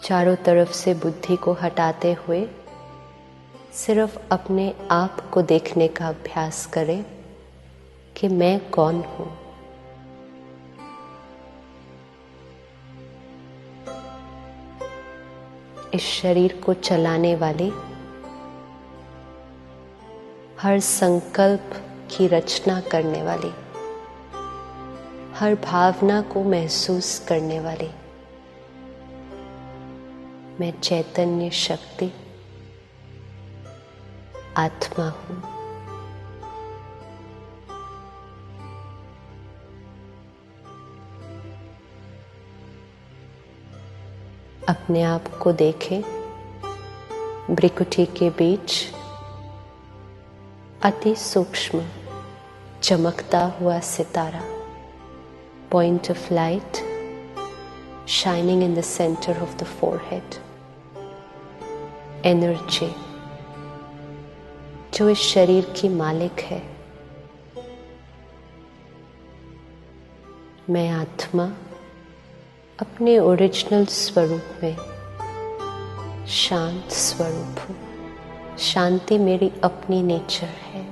चारों तरफ से बुद्धि को हटाते हुए सिर्फ अपने आप को देखने का अभ्यास करें कि मैं कौन हूं। इस शरीर को चलाने वाली, हर संकल्प की रचना करने वाली, हर भावना को महसूस करने वाली मैं चैतन्य शक्ति आत्मा हूं। अपने आप को देखें भ्रिकुटी के बीच अति सूक्ष्म चमकता हुआ सितारा, point of light shining in the center of the forehead, energy जो इस शरीर की मालिक है। मैं आत्मा अपने ओरिजिनल स्वरूप में शांत स्वरूप हूं। शांति मेरी अपनी नेचर है।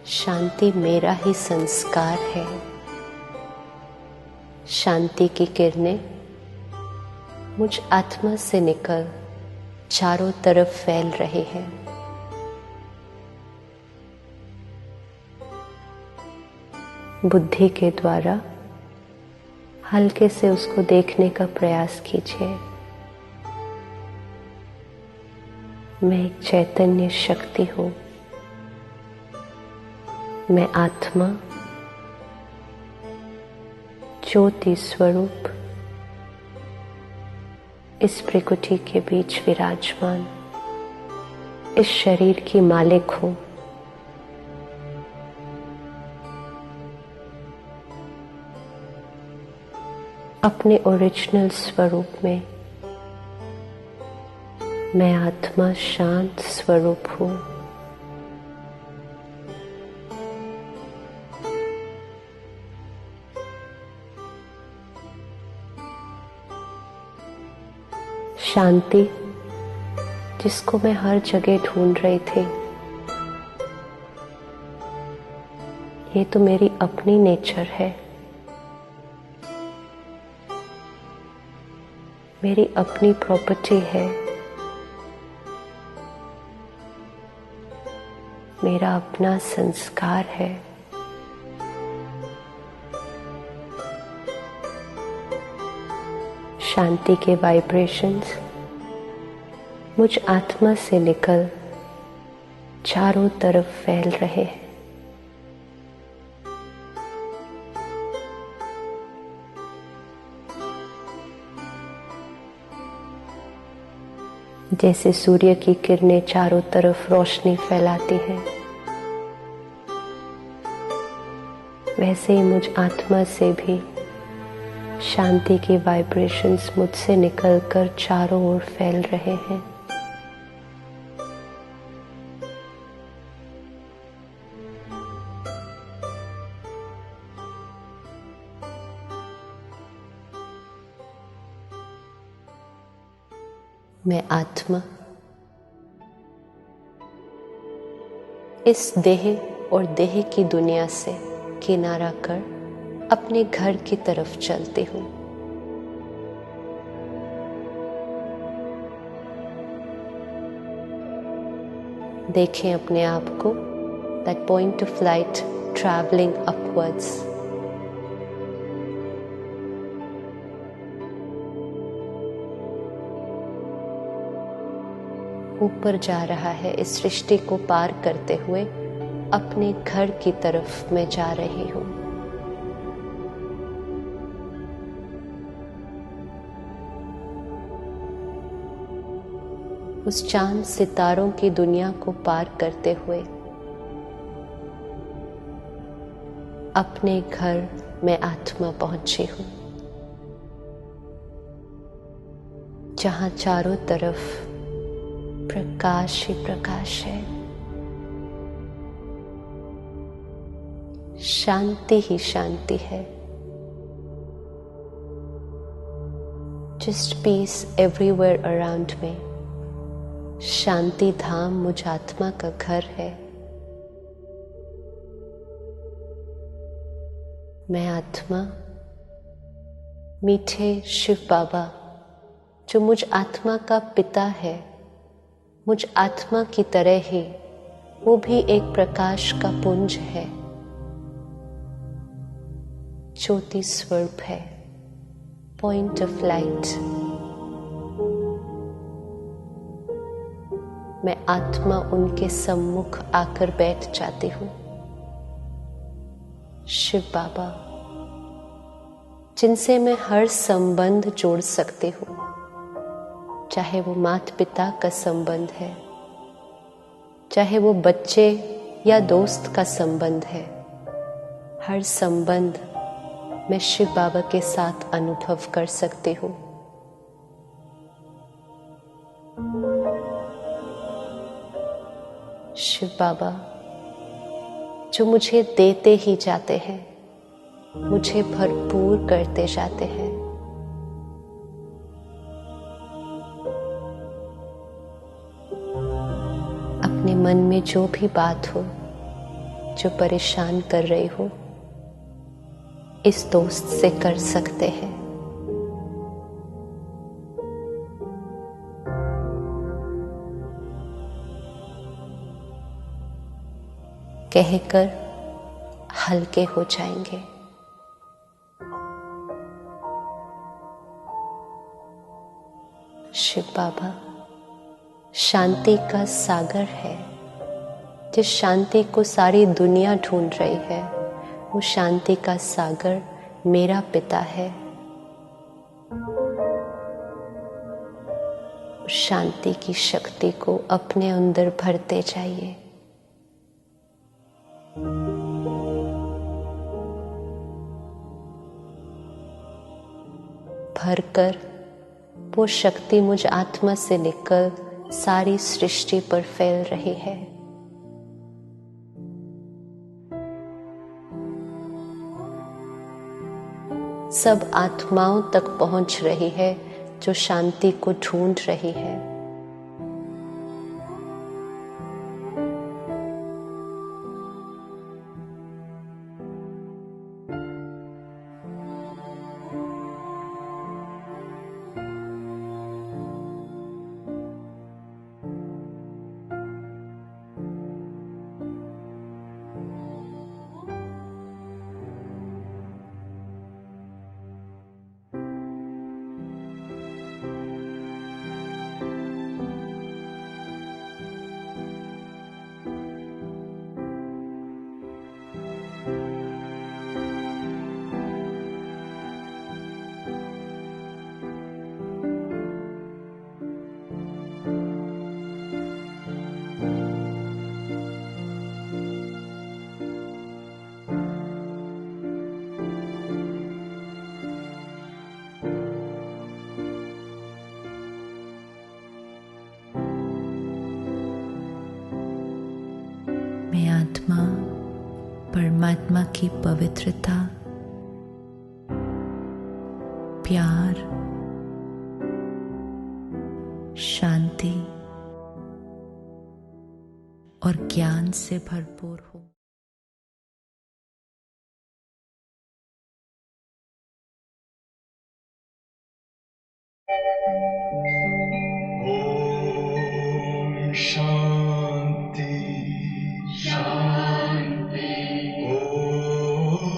शांति मेरा ही संस्कार है। शांति की किरणें मुझ आत्मा से निकल चारों तरफ फैल रहे हैं। बुद्धि के द्वारा हल्के से उसको देखने का प्रयास कीजिए। मैं एक चैतन्य शक्ति हूं। मैं आत्मा ज्योति स्वरूप इस प्रकृति के बीच विराजमान इस शरीर की मालिक हूं। अपने ओरिजिनल स्वरूप में मैं आत्मा शांत स्वरूप हूं। शांति जिसको मैं हर जगह ढूंढ रही थी, ये तो मेरी अपनी नेचर है। मेरी अपनी प्रॉपर्टी है। मेरा अपना संस्कार है। शांति के वाइब्रेशंस मुझ आत्मा से निकल चारों तरफ फैल रहे हैं। जैसे सूर्य की किरणें चारों तरफ रोशनी फैलाती हैं, वैसे ही मुझ आत्मा से भी शांति की वाइब्रेशंस मुझसे निकलकर चारों ओर फैल रहे हैं। मैं आत्मा इस देह और देह की दुनिया से किनारा कर अपने घर की तरफ चलती हूँ। देखें अपने आप को, that point of light travelling upwards. ऊपर जा रहा है, इस सृष्टि को पार करते हुए अपने घर की तरफ मैं जा रही हूँ। उस चांद सितारों की दुनिया को पार करते हुए अपने घर में आत्मा पहुंची हूं, जहां चारों तरफ प्रकाश ही प्रकाश है, शांति ही शांति है। Just peace everywhere around me. शांति धाम मुझ आत्मा का घर है। मैं आत्मा मीठे शिव बाबा, जो मुझ आत्मा का पिता है, मुझ आत्मा की तरह ही वो भी एक प्रकाश का पुंज है, ज्योति स्वरूप है, पॉइंट ऑफ लाइट। मैं आत्मा उनके सम्मुख आकर बैठ जाती हूँ। शिव बाबा, जिनसे मैं हर संबंध जोड़ सकती हूँ, चाहे वो माता पिता का संबंध है, चाहे वो बच्चे या दोस्त का संबंध है, हर संबंध मैं शिव बाबा के साथ अनुभव कर सकती हूँ। शिव बाबा, जो मुझे देते ही जाते हैं, मुझे भरपूर करते जाते हैं। अपने मन में जो भी बात हो, जो परेशान कर रही हो, इस दोस्त से कर सकते हैं। कहकर हल्के हो जाएंगे। शिव बाबा शांति का सागर है। जिस शांति को सारी दुनिया ढूंढ रही है, वो शांति का सागर मेरा पिता है। शांति की शक्ति को अपने अंदर भरते जाइए। भरकर वो शक्ति मुझ आत्मा से निकल सारी सृष्टि पर फैल रही है। सब आत्माओं तक पहुंच रही है जो शांति को ढूंढ रही है। मैं आत्मा परमात्मा की पवित्रता, प्यार, शांति और ज्ञान से भरपूर हूँ। ओम शांति शांति। ओम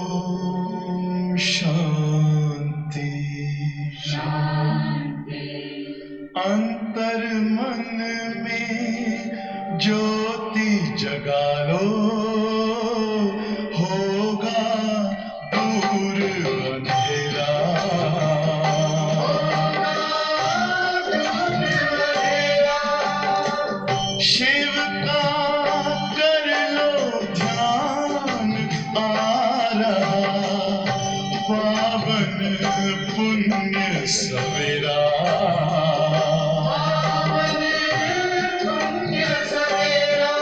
शांति शांति। अंतर मन में ज्योति जगा लो, होगा दूर अंधेरा। शिव का कर लो ध्यान, आ रहा पावन पुण्य सवेरा। पावन पुण्य सवेरा।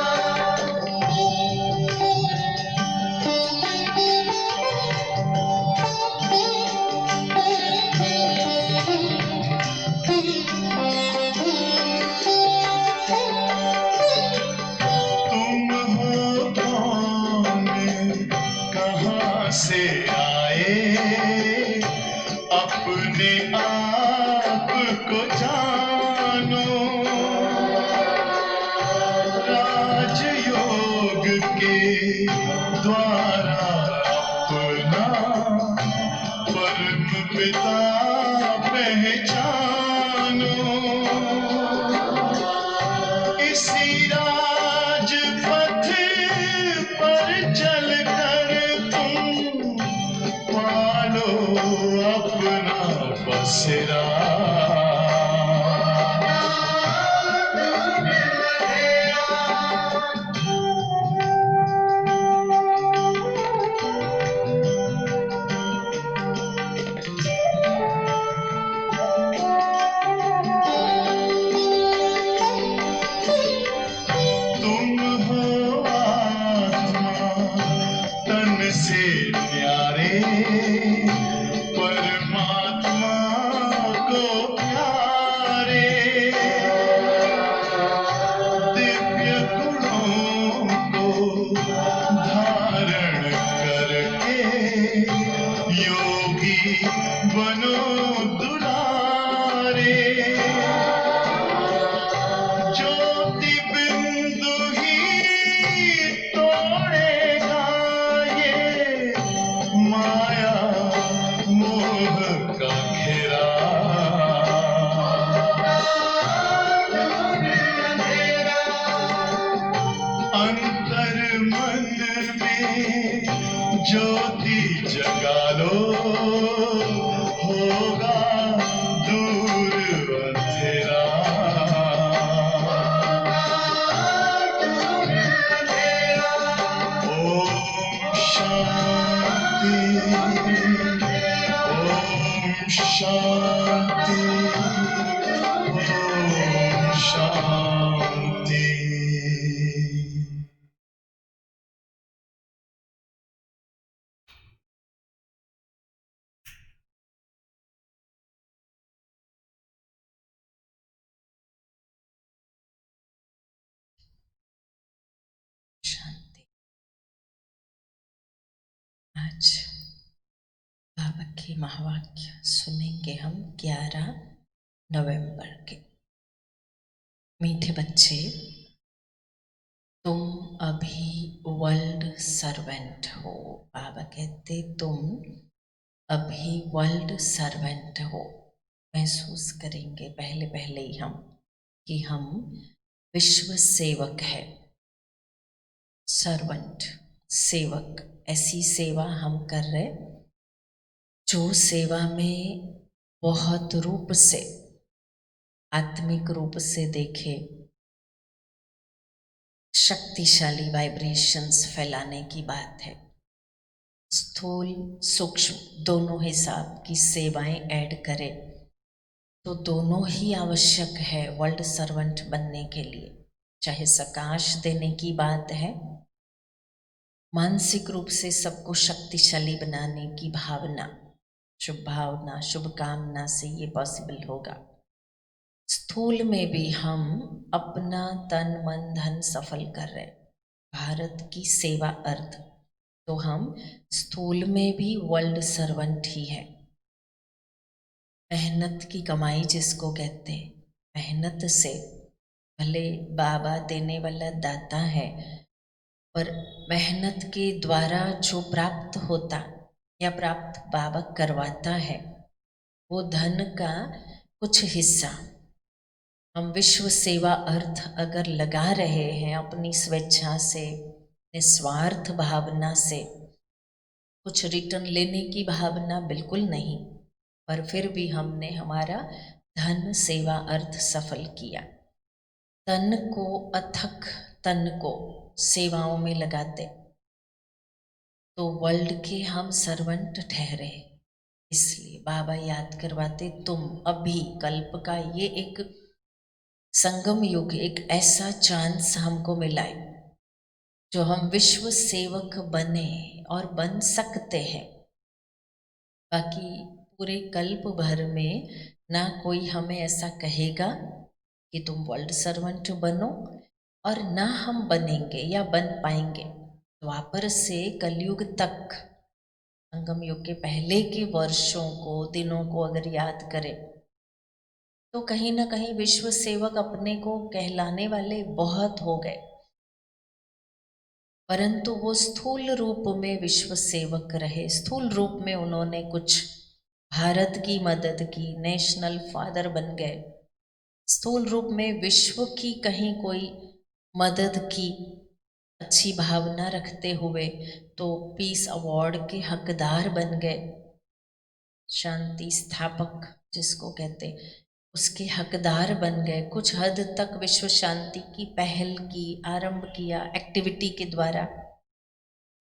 तुम हो कौन, कहाँ से आए, अपने आप को जानो। राजयोग के द्वारा अपना परम पिता पहचानो। इसी राजपथ पर चलकर तुम पालो अपना बसेरा। तुम हो आत्मा तन से प्यारे, परमात्मा को प्यारे। दिव्य गुणों को धारण करके योगी बनो दुलारे। ज्योति बिंदु ही तोड़ेगा ये माया मोह का घेरा। अंतर मन में ज्योति जगा लो, होगा दूर अंधेरा। ओम शांति। ओम शांति। ओम शांति। शांति। आज बाबा के महावाक्य सुनेंगे हम 11 नवंबर के। मीठे बच्चे, तुम अभी वर्ल्ड सर्वेंट हो। बाबा कहते तुम अभी वर्ल्ड सर्वेंट हो। महसूस करेंगे पहले पहले ही हम कि हम विश्व सेवक है। सर्वेंट, सेवक, ऐसी सेवा हम कर रहे जो सेवा में बहुत रूप से, आत्मिक रूप से देखे, शक्तिशाली वाइब्रेशंस फैलाने की बात है। स्थूल सूक्ष्म दोनों हिसाब की सेवाएं ऐड करें तो दोनों ही आवश्यक है वर्ल्ड सर्वेंट बनने के लिए। चाहे सकाश देने की बात है मानसिक रूप से सबको शक्तिशाली बनाने की भावना, शुभ कामना से ये पॉसिबल होगा। स्थूल में भी हम अपना तन मन धन सफल कर रहे हैं, भारत की सेवा अर्थ, तो हम स्थूल में भी वर्ल्ड सर्वेंट ही है। मेहनत की कमाई जिसको कहते हैं, मेहनत से, भले बाबा देने वाला दाता है, पर मेहनत के द्वारा जो प्राप्त होता या प्राप्त बाबा करवाता है, वो धन का कुछ हिस्सा हम विश्व सेवा अर्थ अगर लगा रहे हैं अपनी स्वेच्छा से, निस्वार्थ भावना से, कुछ रिटर्न लेने की भावना बिल्कुल नहीं, पर फिर भी हमने हमारा धन सेवा अर्थ सफल किया। तन को, अथक तन को सेवाओं में लगाते तो वर्ल्ड के हम सर्वेंट ठहरे। इसलिए बाबा याद करवाते, तुम अभी कल्प का ये एक संगम युग, एक ऐसा चांस हमको मिला है जो हम विश्व सेवक बने और बन सकते हैं। बाकी पूरे कल्प भर में ना कोई हमें ऐसा कहेगा कि तुम वर्ल्ड सर्वेंट बनो, और ना हम बनेंगे या बन पाएंगे। द्वापर से कलयुग तक, संगम युग के पहले के वर्षों को, दिनों को अगर याद करें तो कहीं ना कहीं विश्व सेवक अपने को कहलाने वाले बहुत हो गए, परंतु वो स्थूल रूप में विश्व सेवक रहे। स्थूल रूप में उन्होंने कुछ भारत की मदद की, नेशनल फादर बन गए। स्थूल रूप में विश्व की कहीं कोई मदद की, अच्छी भावना रखते हुए तो पीस अवार्ड के हकदार बन गए। शांति स्थापक जिसको कहते, उसके हकदार बन गए। कुछ हद तक विश्व शांति की पहल की, आरंभ किया एक्टिविटी के द्वारा,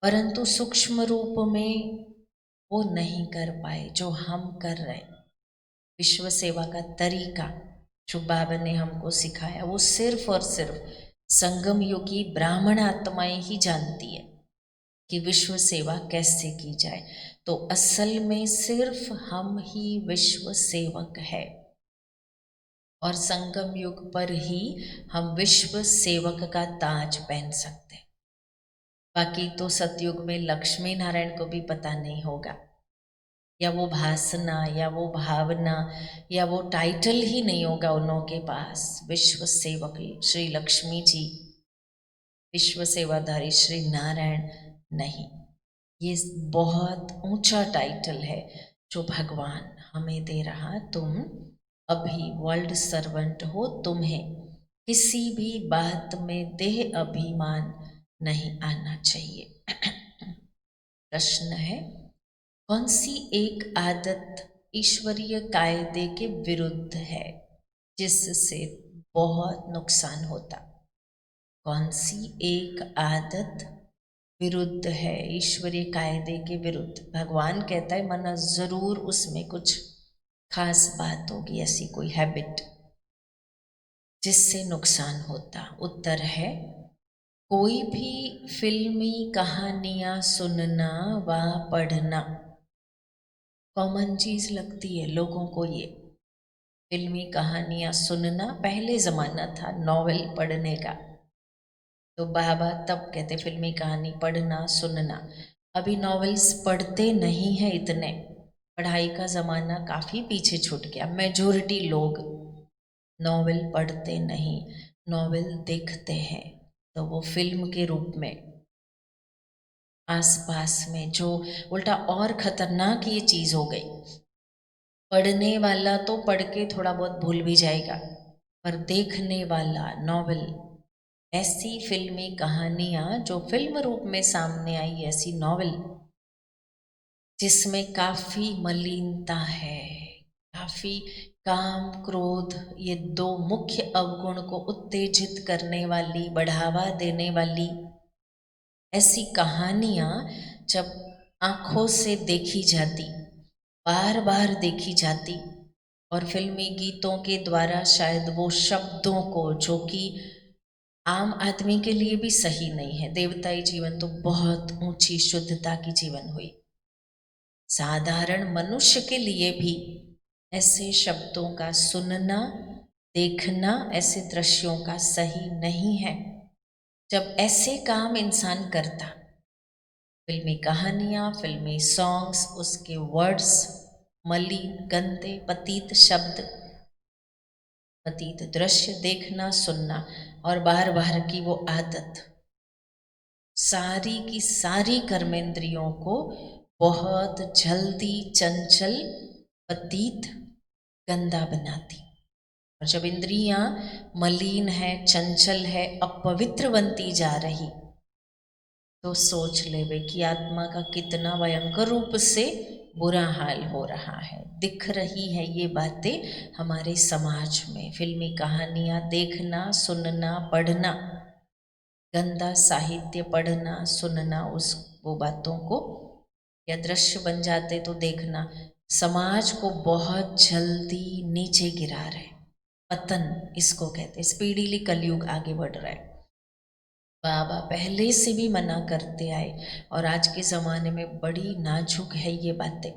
परंतु सूक्ष्म रूप में वो नहीं कर पाए जो हम कर रहे हैं। विश्व सेवा का तरीका जो बाबा ने हमको सिखाया, वो सिर्फ और सिर्फ संगम युग की ब्राह्मण आत्माएं ही जानती है कि विश्व सेवा कैसे की जाए। तो असल में सिर्फ हम ही विश्व सेवक है, और संगम युग पर ही हम विश्व सेवक का ताज पहन सकते हैं। बाकी तो सतयुग में लक्ष्मी नारायण को भी पता नहीं होगा, या वो भासना, या वो भावना, या वो टाइटल ही नहीं होगा उन्हों के पास। विश्व सेवक श्री लक्ष्मी जी, विश्व सेवाधारी श्री नारायण नहीं। ये बहुत ऊंचा टाइटल है जो भगवान हमें दे रहा। तुम अभी वर्ल्ड सर्वेंट हो, तुम्हें किसी भी बात में देह अभिमान नहीं आना चाहिए। प्रश्न है, कौन सी एक आदत ईश्वरीय कायदे के विरुद्ध है जिससे बहुत नुकसान होता? कौन सी एक आदत विरुद्ध है, ईश्वरीय कायदे के विरुद्ध? भगवान कहता है मना जरूर उसमें कुछ खास बात होगी, ऐसी कोई हैबिट जिससे नुकसान होता। उत्तर है, कोई भी फिल्मी कहानियां सुनना व पढ़ना। कॉमन चीज लगती है लोगों को ये फिल्मी कहानियां सुनना। पहले जमाना था नॉवेल पढ़ने का, तो बाबा तब कहते फिल्मी कहानी पढ़ना सुनना। अभी नॉवेल्स पढ़ते नहीं हैं इतने, पढ़ाई का ज़माना काफ़ी पीछे छूट गया। मेजॉरिटी लोग नॉवेल पढ़ते नहीं, नॉवेल देखते हैं तो वो फिल्म के रूप में आसपास में, जो उल्टा और ख़तरनाक ये चीज़ हो गई। पढ़ने वाला तो पढ़ के थोड़ा बहुत भूल भी जाएगा, पर देखने वाला नॉवेल, ऐसी फिल्मी कहानियां जो फिल्म रूप में सामने आई, ऐसी नॉवेल जिसमें काफी मलिनता है, काफी काम क्रोध, ये दो मुख्य अवगुण को उत्तेजित करने वाली, बढ़ावा देने वाली ऐसी कहानियां जब आंखों से देखी जाती, बार बार देखी जाती, और फिल्मी गीतों के द्वारा शायद वो शब्दों को जो कि आम आदमी के लिए भी सही नहीं है। देवताई जीवन तो बहुत ऊंची शुद्धता की जीवन हुई। साधारण मनुष्य के लिए भी ऐसे शब्दों का सुनना, देखना, ऐसे दृश्यों का सही नहीं है। जब ऐसे काम इंसान करता, फिल्मी कहानियाँ, फिल्मी सॉन्ग्स, उसके वर्ड्स मलिन, गंदे, पतित शब्द, पतित दृश्य देखना, सुनना और बार बार की वो आदत सारी की सारी कर्मेंद्रियों को बहुत जल्दी चंचल, पतित, गंदा बनाती। और जब इंद्रियां मलिन है, चंचल है, अपवित्र बनती जा रही, तो सोच लेवे कि आत्मा का कितना भयंकर रूप से बुरा हाल हो रहा है। दिख रही है ये बातें हमारे समाज में। फिल्मी कहानियाँ देखना, सुनना, पढ़ना, गंदा साहित्य पढ़ना, सुनना, वो बातों को या दृश्य बन जाते तो देखना समाज को बहुत जल्दी नीचे गिरा रहे। पतन इसको कहते, स्पीडीली कलयुग आगे बढ़ रहा है। बाबा पहले से भी मना करते आए और आज के ज़माने में बड़ी नाजुक है ये बातें।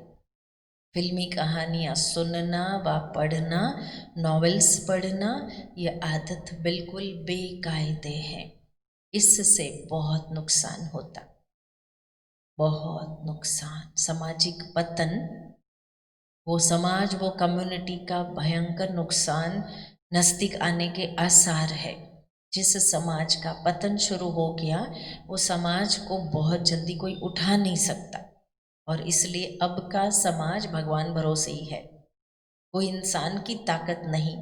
फिल्मी कहानियाँ सुनना व पढ़ना, नॉवेल्स पढ़ना, ये आदत बिल्कुल बेकायदे है। इससे बहुत नुकसान होता, बहुत नुकसान, सामाजिक पतन, वो समाज, वो कम्युनिटी का भयंकर नुकसान नज़दीक आने के आसार है। जिस समाज का पतन शुरू हो गया, वो समाज को बहुत जल्दी कोई उठा नहीं सकता। और इसलिए अब का समाज भगवान भरोसे ही है, कोई इंसान की ताकत नहीं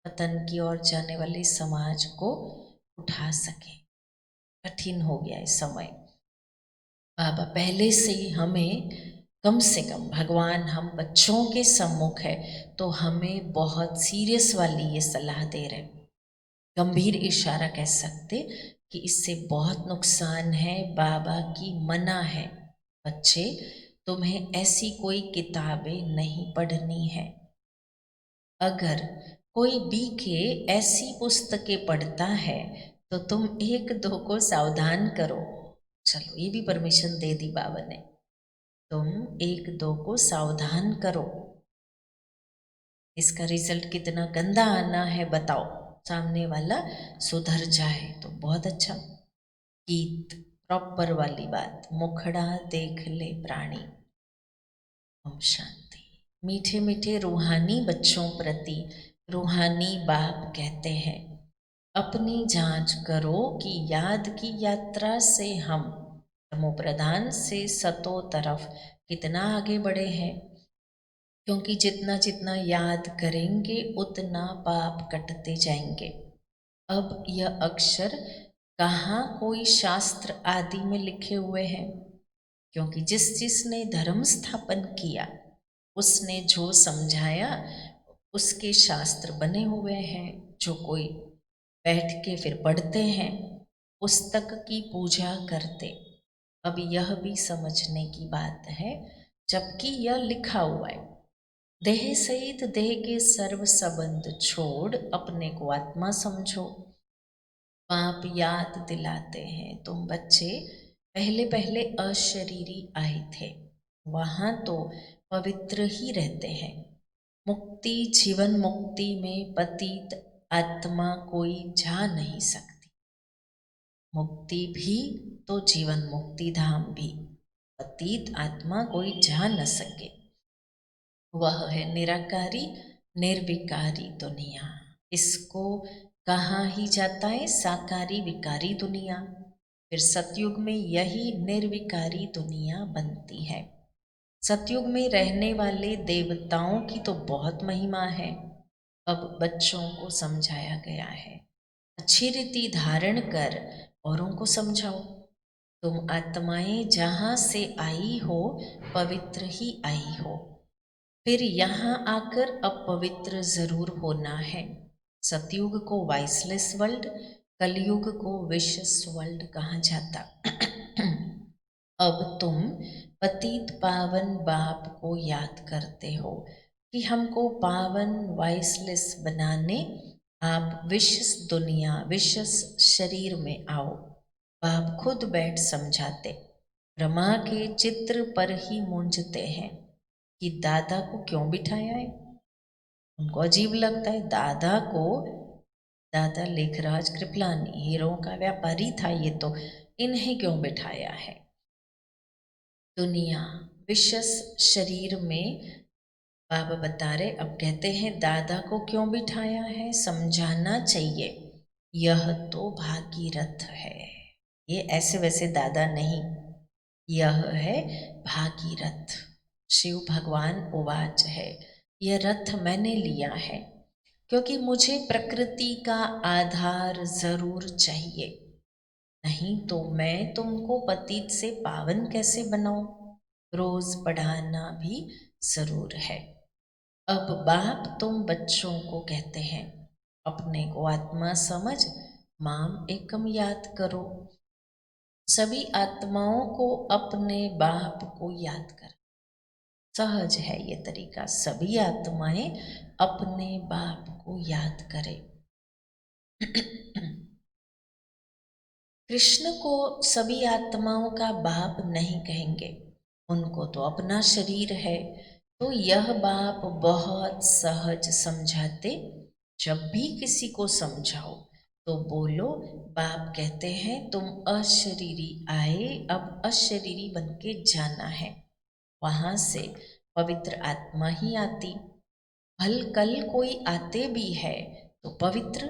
पतन की ओर जाने वाले समाज को उठा सके। कठिन हो गया इस समय। बाबा पहले से ही हमें कम से कम, भगवान हम बच्चों के सम्मुख है तो हमें बहुत सीरियस वाली ये सलाह दे रहे, गंभीर इशारा कह सकते कि इससे बहुत नुकसान है। बाबा की मना है, बच्चे तुम्हें ऐसी कोई किताबें नहीं पढ़नी है। अगर कोई बीके ऐसी पुस्तकें पढ़ता है तो तुम एक दो को सावधान करो। चलो ये भी परमिशन दे दी बाबा ने, तुम एक दो को सावधान करो। इसका रिजल्ट कितना गंदा आना है बताओ, सामने वाला सुधर जाए तो बहुत अच्छा। गीत प्रॉपर वाली बात, मुखड़ा देख ले प्राणी, ओम शांति। मीठे मीठे रूहानी बच्चों प्रति रूहानी बाप कहते हैं, अपनी जांच करो कि याद की यात्रा से हम तमो प्रधान से सतो तरफ कितना आगे बढ़े हैं। क्योंकि जितना जितना याद करेंगे उतना पाप कटते जाएंगे। अब यह अक्षर कहाँ कोई शास्त्र आदि में लिखे हुए हैं, क्योंकि जिसने धर्म स्थापन किया उसने जो समझाया उसके शास्त्र बने हुए हैं, जो कोई बैठ के फिर पढ़ते हैं, पुस्तक की पूजा करते। अब यह भी समझने की बात है, जबकि यह लिखा हुआ है, देह सहित देह के सर्व संबंध छोड़ अपने को आत्मा समझो। पाप याद दिलाते हैं, तुम बच्चे पहले पहले अशरीरी आए थे, वहाँ तो पवित्र ही रहते हैं। मुक्ति, जीवन मुक्ति में पतित आत्मा कोई जा नहीं सकती। मुक्ति भी तो जीवन मुक्ति धाम भी, पतित आत्मा कोई जा न सके। वह है निराकारी निर्विकारी दुनिया। इसको कहा ही जाता है साकारी विकारी दुनिया। फिर सतयुग में यही निर्विकारी दुनिया बनती है। सतयुग में रहने वाले देवताओं की तो बहुत महिमा है। अब बच्चों को समझाया गया है, अच्छी रीति धारण कर औरों को समझाओ। तुम आत्माएं जहाँ से आई हो पवित्र ही आई हो, फिर यहाँ आकर अपवित्र जरूर होना है। सतयुग को वाइसलेस वर्ल्ड, कलयुग को विशेष वर्ल्ड कहा जाता। अब तुम पतित पावन बाप को याद करते हो कि हमको पावन वाइसलेस बनाने आप विशेष दुनिया विशेष शरीर में आओ। बाप खुद बैठ समझाते, ब्रह्मा के चित्र पर ही मूंझते हैं कि दादा को क्यों बिठाया है। उनको अजीब लगता है दादा को, दादा लेखराज कृपलानी हीरों का व्यापारी था ये तो, इन्हें क्यों बिठाया है। दुनिया विशेष शरीर में बाबा बता रहे, अब कहते हैं दादा को क्यों बिठाया है, समझाना चाहिए। यह तो भागीरथ है, ये ऐसे वैसे दादा नहीं, यह है भागीरथ। शिव भगवान उवाच है, यह रथ मैंने लिया है क्योंकि मुझे प्रकृति का आधार जरूर चाहिए, नहीं तो मैं तुमको पतित से पावन कैसे बनाऊं। रोज पढ़ाना भी जरूर है। अब बाप तुम बच्चों को कहते हैं, अपने को आत्मा समझ माम एकम याद करो। सभी आत्माओं को अपने बाप को याद कर, सहज है ये तरीका। सभी आत्माएं अपने बाप को याद करें। कृष्ण को सभी आत्माओं का बाप नहीं कहेंगे, उनको तो अपना शरीर है। तो यह बाप बहुत सहज समझाते, जब भी किसी को समझाओ तो बोलो, बाप कहते हैं तुम अशरीरी आए, अब अशरीरी बन के जाना है। वहाँ से पवित्र आत्मा ही आती। भल कल कोई आते भी है तो पवित्र,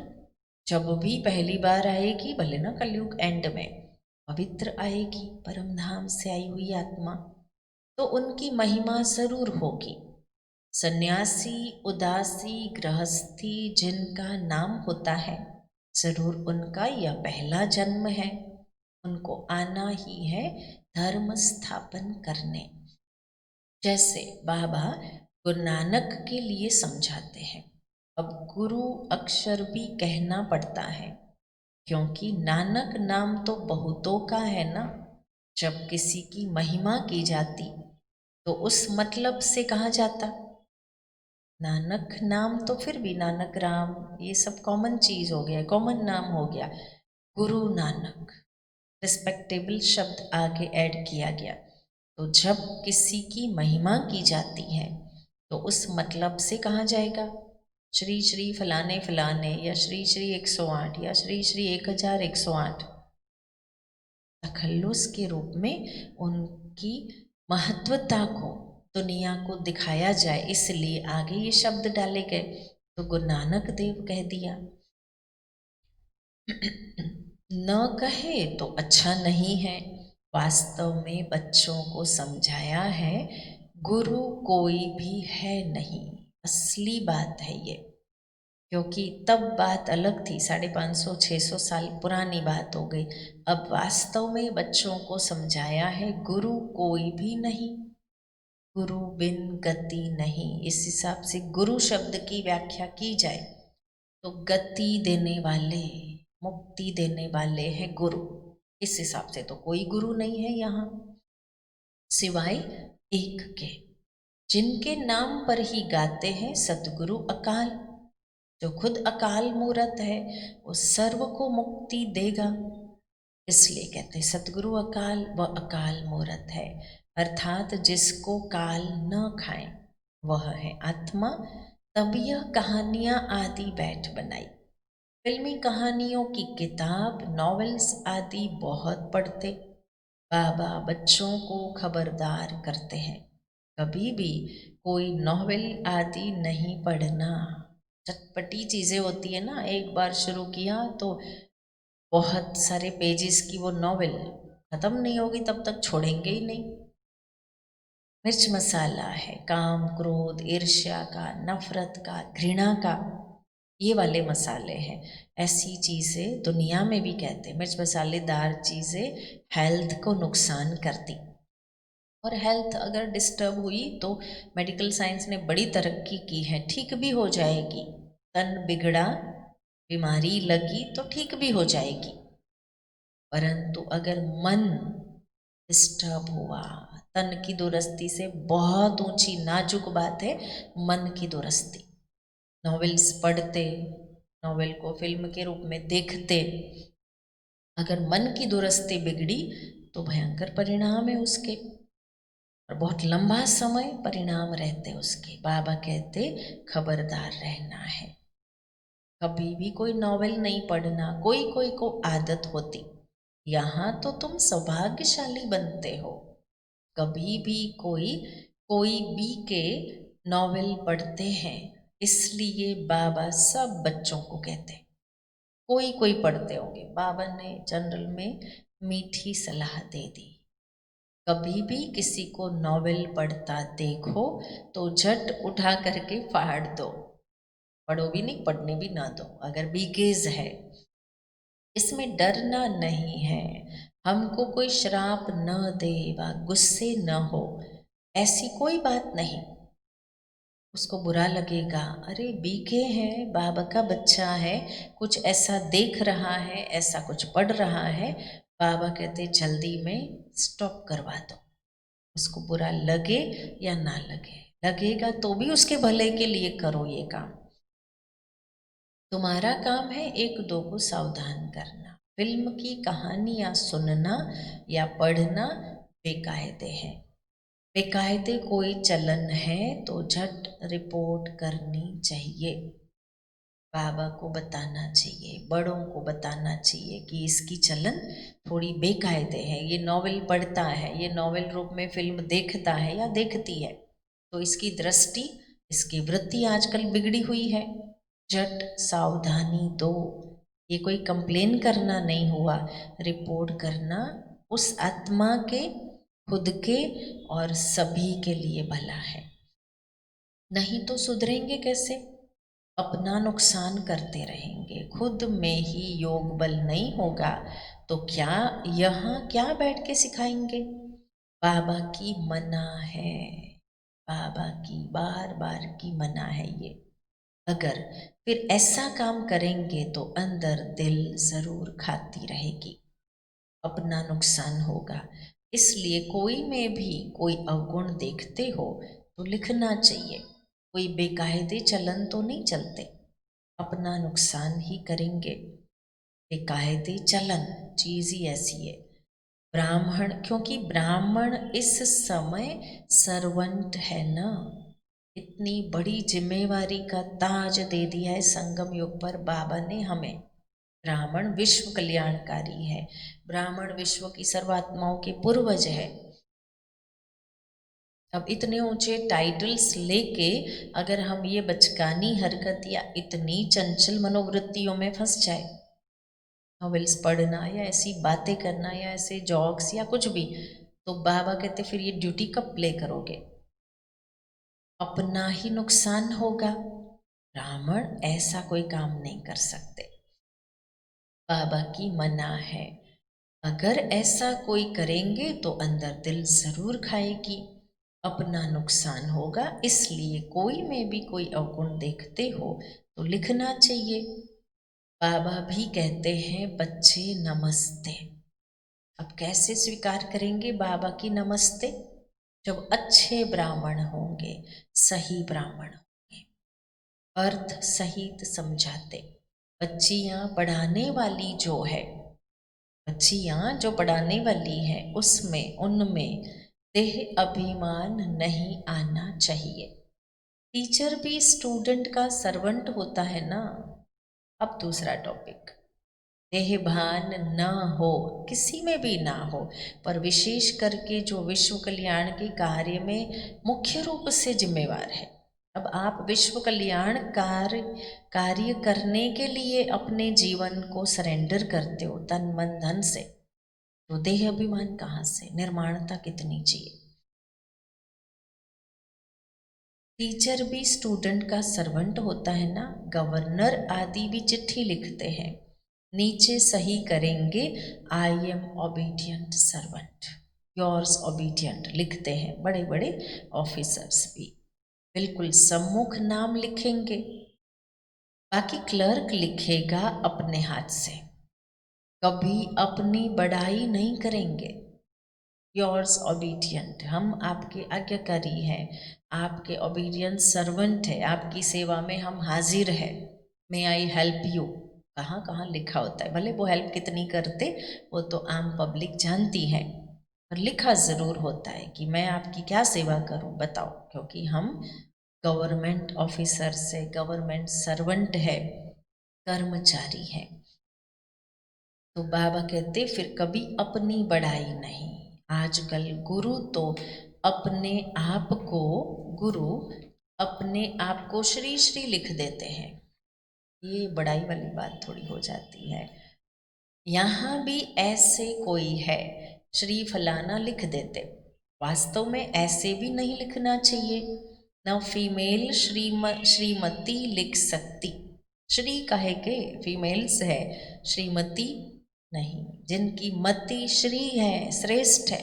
जब भी पहली बार आएगी, भले ना कलयुग एंड में, पवित्र आएगी, परम धाम से आई हुई आत्मा, तो उनकी महिमा जरूर होगी। सन्यासी उदासी गृहस्थी जिनका नाम होता है, जरूर उनका यह पहला जन्म है। उनको आना ही है धर्म स्थापन करने। जैसे बाबा गुरु नानक के लिए समझाते हैं, अब गुरु अक्षर भी कहना पड़ता है, क्योंकि नानक नाम तो बहुतों का है ना। जब किसी की महिमा की जाती तो उस मतलब से कहा जाता नानक नाम, तो फिर भी नानक राम ये सब कॉमन चीज हो गया, कॉमन नाम हो गया। गुरु नानक रिस्पेक्टेबल शब्द आगे ऐड किया गया। तो जब किसी की महिमा की जाती है तो उस मतलब से कहा जाएगा श्री श्री फलाने फलाने, या श्री श्री 108, या श्री श्री 1108। तखल्लुस के रूप में उनकी महत्वता को दुनिया को दिखाया जाए, इसलिए आगे ये शब्द डाले गए। तो गुरु नानक देव कह दिया। न कहे तो अच्छा नहीं है। वास्तव में बच्चों को समझाया है गुरु कोई भी है नहीं, असली बात है ये। क्योंकि तब बात अलग थी, 550-600 साल पुरानी बात हो गई। अब वास्तव में बच्चों को समझाया है गुरु कोई भी नहीं, गुरु बिन गति नहीं। इस हिसाब से गुरु शब्द की व्याख्या की जाए तो गति देने वाले, मुक्ति देने वाले हैं गुरु। इस हिसाब से तो कोई गुरु नहीं है यहाँ सिवाय एक के, जिनके नाम पर ही गाते हैं सतगुरु अकाल। जो खुद अकाल मूरत है वो सर्व को मुक्ति देगा, इसलिए कहते हैं सतगुरु अकाल व अकाल मूरत है। अर्थात जिसको काल न खाए वह है आत्मा। तब यह कहानियां आदि बैठ बनाई। फिल्मी कहानियों की किताब, नॉवेल्स आदि बहुत पढ़ते। बाबा बच्चों को खबरदार करते हैं, कभी भी कोई नॉवेल आदि नहीं पढ़ना। चटपटी चीज़ें होती है ना, एक बार शुरू किया तो बहुत सारे पेजेस की वो नॉवेल खत्म नहीं होगी तब तक छोड़ेंगे ही नहीं। मिर्च मसाला है काम क्रोध ईर्ष्या का, नफरत का, घृणा का, ये वाले मसाले हैं। ऐसी चीज़ें दुनिया में भी कहते हैं, मिर्च मसालेदार चीज़ें हेल्थ को नुकसान करती, और हेल्थ अगर डिस्टर्ब हुई तो मेडिकल साइंस ने बड़ी तरक्की की है, ठीक भी हो जाएगी। तन बिगड़ा, बीमारी लगी तो ठीक भी हो जाएगी, परंतु अगर मन डिस्टर्ब हुआ, तन की दुरुस्ती से बहुत ऊंची नाजुक बात है मन की दुरुस्ती। नॉवेल्स पढ़ते, नॉवेल को फिल्म के रूप में देखते, अगर मन की दुरुस्ती बिगड़ी तो भयंकर परिणाम है उसके, और बहुत लंबा समय परिणाम रहते उसके। बाबा कहते खबरदार रहना है, कभी भी कोई नॉवेल नहीं पढ़ना। कोई कोई को आदत होती, यहाँ तो तुम सौभाग्यशाली बनते हो। कभी भी कोई बी के नॉवेल पढ़ते हैं, इसलिए बाबा सब बच्चों को कहते हैं, कोई पढ़ते होंगे। बाबा ने जनरल में मीठी सलाह दे दी, कभी भी किसी को नॉवेल पढ़ता देखो तो झट उठा करके फाड़ दो, पढ़ो भी नहीं, पढ़ने भी ना दो। अगर बीकेज है, इसमें डरना नहीं है, हमको कोई श्राप न दे व गुस्से न हो, ऐसी कोई बात नहीं। उसको बुरा लगेगा, अरे बीके हैं, बाबा का बच्चा है, कुछ ऐसा देख रहा है, ऐसा कुछ पढ़ रहा है। बाबा कहते जल्दी में स्टॉप करवा दो। उसको बुरा लगे या ना लगे, लगेगा तो भी उसके भले के लिए करो ये काम। तुम्हारा काम है एक दो को सावधान करना। फिल्म की कहानियां सुनना या पढ़ना बेकायदे हैं। बेकायदे कोई चलन है तो झट रिपोर्ट करनी चाहिए, बाबा को बताना चाहिए, बड़ों को बताना चाहिए कि इसकी चलन थोड़ी बेकायदे है, ये नॉवेल पढ़ता है, ये नॉवेल रूप में फिल्म देखता है या देखती है, तो इसकी दृष्टि, इसकी वृत्ति आजकल बिगड़ी हुई है, झट सावधानी दो। ये कोई कंप्लेन करना नहीं हुआ, रिपोर्ट करना उस आत्मा के, खुद के और सभी के लिए भला है। नहीं तो सुधरेंगे कैसे? अपना नुकसान करते रहेंगे, खुद में ही योग बल नहीं होगा तो क्या यहाँ क्या बैठ के सिखाएंगे? बाबा की मना है, बाबा की बार बार की मना है ये। अगर फिर ऐसा काम करेंगे तो अंदर दिल जरूर खाती रहेगी, अपना नुकसान होगा। इसलिए कोई में भी कोई अवगुण देखते हो तो लिखना चाहिए। कोई बेकायदे चलन तो नहीं चलते, अपना नुकसान ही करेंगे। बेकायदे चलन चीज ही ऐसी है। ब्राह्मण, क्योंकि ब्राह्मण इस समय सर्वेंट है ना, इतनी बड़ी जिम्मेवारी का ताज दे दिया है संगम युग पर बाबा ने हमें। ब्राह्मण विश्व कल्याणकारी है, ब्राह्मण विश्व की सर्वात्माओं के पूर्वज है। अब इतने ऊंचे टाइटल्स लेके अगर हम ये बचकानी हरकत या इतनी चंचल मनोवृत्तियों में फंस जाए, नॉवेल्स पढ़ना या ऐसी बातें करना या ऐसे जॉक्स या कुछ भी, तो बाबा कहते फिर ये ड्यूटी कब प्ले करोगे? अपना ही नुकसान होगा। ब्राह्मण ऐसा कोई काम नहीं कर सकते, बाबा की मना है। अगर ऐसा कोई करेंगे तो अंदर दिल जरूर खाएगी, अपना नुकसान होगा। इसलिए कोई में भी कोई अवगुण देखते हो तो लिखना चाहिए। बाबा भी कहते हैं बच्चे नमस्ते। अब कैसे स्वीकार करेंगे बाबा की नमस्ते? जब अच्छे ब्राह्मण होंगे, सही ब्राह्मण होंगे, अर्थ सहित समझाते। बच्चियां पढ़ाने वाली जो है, बच्चियां जो पढ़ाने वाली है, उसमें उनमें देह अभिमान नहीं आना चाहिए। टीचर भी स्टूडेंट का सर्वेंट होता है ना। अब दूसरा टॉपिक, देह भान न हो, किसी में भी ना हो, पर विशेष करके जो विश्व कल्याण के कार्य में मुख्य रूप से जिम्मेवार है। अब आप विश्व कल्याण कार्य करने के लिए अपने जीवन को सरेंडर करते हो तन मन धन से, तो देह अभिमान कहाँ से, निर्माणता कितनी चाहिए? टीचर भी स्टूडेंट का सर्वेंट होता है ना। गवर्नर आदि भी चिट्ठी लिखते हैं, नीचे सही करेंगे, I am obedient servant, yours obedient लिखते हैं बड़े बड़े ऑफिसर्स भी, बिल्कुल सम्मुख नाम लिखेंगे। बाकी क्लर्क लिखेगा अपने हाथ से, कभी अपनी बढ़ाई नहीं करेंगे। योर्स ओबीडियंट, हम आपके आज्ञाकारी हैं, आपके ओबीडियंट सर्वेंट है, आपकी सेवा में हम हाजिर हैं। मे आई हेल्प यू कहाँ कहाँ लिखा होता है, भले वो हेल्प कितनी करते वो तो आम पब्लिक जानती है, पर लिखा ज़रूर होता है कि मैं आपकी क्या सेवा करूं बताओ, क्योंकि हम गवर्नमेंट ऑफिसर से, गवर्नमेंट सर्वेंट है, कर्मचारी है। तो बाबा कहते फिर कभी अपनी बड़ाई नहीं। आजकल गुरु तो अपने आप को, गुरु अपने आप को श्री श्री लिख देते हैं, ये बड़ाई वाली बात थोड़ी हो जाती है। यहाँ भी ऐसे कोई है, श्री फलाना लिख देते, वास्तव में ऐसे भी नहीं लिखना चाहिए। न फीमेल श्रीमती लिख सकती, श्री कहे के फीमेल्स है, श्रीमती नहीं। जिनकी मति श्री है, श्रेष्ठ है,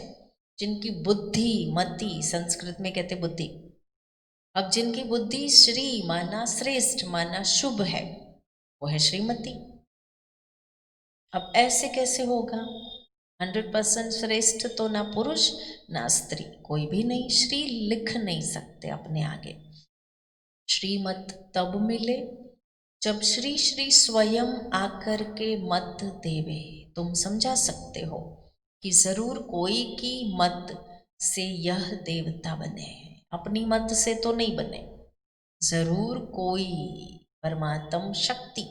जिनकी बुद्धि, मति संस्कृत में कहते बुद्धि, अब जिनकी बुद्धि श्री माना श्रेष्ठ माना शुभ है, वो है श्रीमती। अब ऐसे कैसे होगा? 100% श्रेष्ठ तो ना पुरुष ना स्त्री, कोई भी नहीं, श्री लिख नहीं सकते अपने आगे। श्रीमत तब मिले जब श्री श्री स्वयं आकर के मत देवे। तुम समझा सकते हो कि जरूर कोई की मत से यह देवता बने हैं, अपनी मत से तो नहीं बने, जरूर कोई परमात्म शक्ति